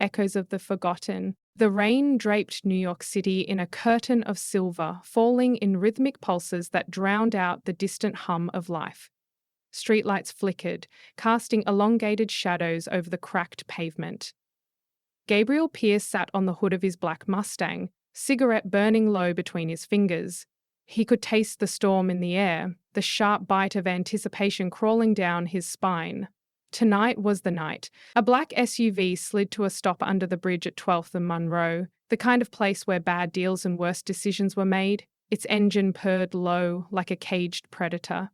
echoes of the forgotten. The rain draped New York City in a curtain of silver, falling in rhythmic pulses that drowned out the distant hum of life. Streetlights flickered, casting elongated shadows over the cracked pavement. Gabriel Pierce sat on the hood of his black Mustang, cigarette burning low between his fingers. He could taste the storm in the air, the sharp bite of anticipation crawling down his spine. Tonight was the night. A black SUV slid to a stop under the bridge at 12th and Monroe, the kind of place where bad deals and worse decisions were made. Its engine purred low, like a caged predator.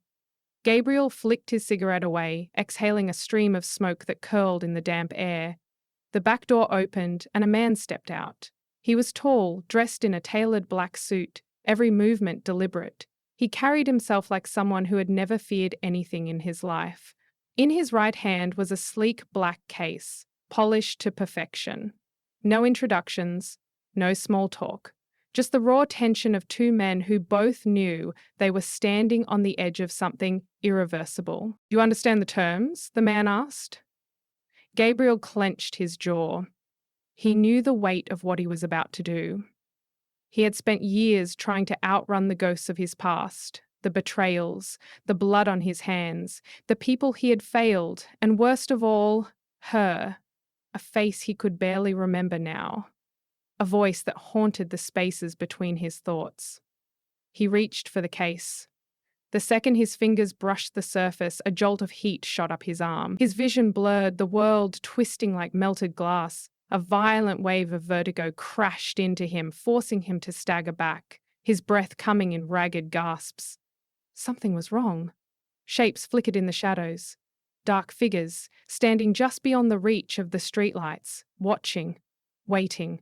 Gabriel flicked his cigarette away, exhaling a stream of smoke that curled in the damp air. The back door opened, and a man stepped out. He was tall, dressed in a tailored black suit, every movement deliberate. He carried himself like someone who had never feared anything in his life. In his right hand was a sleek black case, polished to perfection. No introductions, no small talk. Just the raw tension of two men who both knew they were standing on the edge of something irreversible. "You understand the terms?" the man asked. Gabriel clenched his jaw. He knew the weight of what he was about to do. He had spent years trying to outrun the ghosts of his past, the betrayals, the blood on his hands, the people he had failed, and worst of all, her, a face he could barely remember now, a voice that haunted the spaces between his thoughts. He reached for the case. The second his fingers brushed the surface, a jolt of heat shot up his arm. His vision blurred, the world twisting like melted glass. A violent wave of vertigo crashed into him, forcing him to stagger back, his breath coming in ragged gasps. Something was wrong. Shapes flickered in the shadows. Dark figures, standing just beyond the reach of the streetlights, watching, waiting.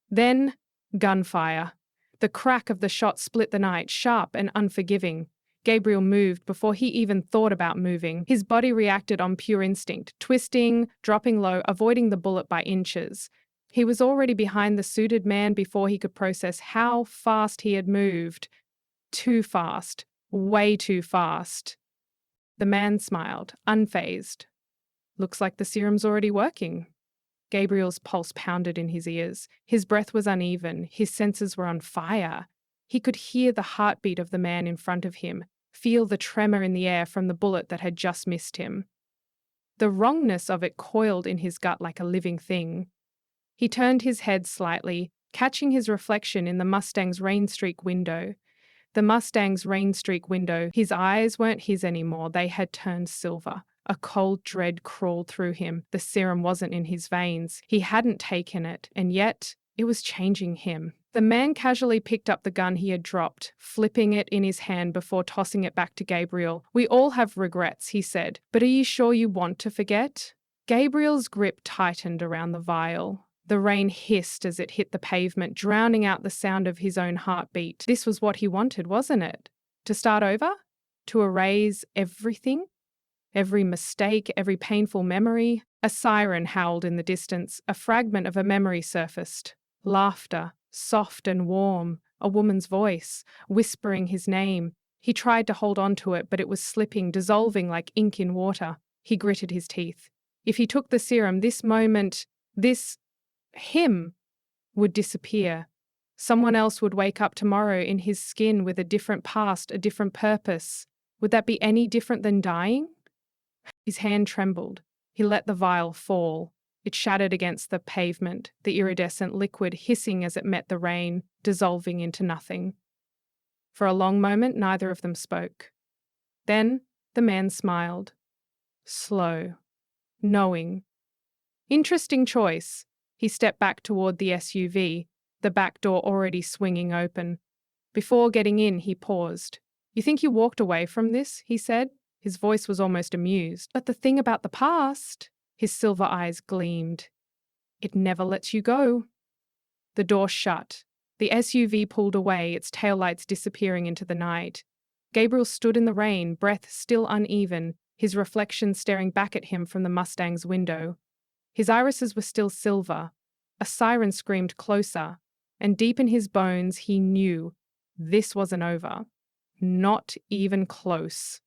Then, gunfire. The crack of the shot split the night, sharp and unforgiving. Gabriel moved before he even thought about moving. His body reacted on pure instinct, twisting, dropping low, avoiding the bullet by inches. He was already behind the suited man before he could process how fast he had moved. Too fast. Way too fast. The man smiled, unfazed. "Looks like the serum's already working." Gabriel's pulse pounded in his ears. His breath was uneven. His senses were on fire. He could hear the heartbeat of the man in front of him, feel the tremor in the air from the bullet that had just missed him. The wrongness of it coiled in his gut like a living thing. He turned his head slightly, catching his reflection in the Mustang's rain-streak window. The Mustang's rain-streak window. His eyes weren't his anymore. They had turned silver. A cold dread crawled through him. The serum wasn't in his veins. He hadn't taken it, and yet it was changing him. The man casually picked up the gun he had dropped, flipping it in his hand before tossing it back to Gabriel. "We all have regrets," he said, "but are you sure you want to forget?" Gabriel's grip tightened around the vial. The rain hissed as it hit the pavement, drowning out the sound of his own heartbeat. This was what he wanted, wasn't it? To start over? To erase everything? Every mistake, every painful memory? A siren howled in the distance. A fragment of a memory surfaced. Laughter. Soft and warm, a woman's voice, whispering his name. He tried to hold on to it, but it was slipping, dissolving like ink in water. He gritted his teeth. If he took the serum, this moment, him, would disappear. Someone else would wake up tomorrow in his skin with a different past, a different purpose. Would that be any different than dying? His hand trembled. He let the vial fall. It shattered against the pavement, the iridescent liquid hissing as it met the rain, dissolving into nothing. For a long moment, neither of them spoke. Then the man smiled. Slow. Knowing. "Interesting choice." He stepped back toward the SUV, the back door already swinging open. Before getting in, he paused. "You think you walked away from this?" he said. His voice was almost amused. "But the thing about the past..." His silver eyes gleamed. "It never lets you go." The door shut. The SUV pulled away, its taillights disappearing into the night. Gabriel stood in the rain, breath still uneven, his reflection staring back at him from the Mustang's window. His irises were still silver. A siren screamed closer, and deep in his bones he knew this wasn't over. Not even close.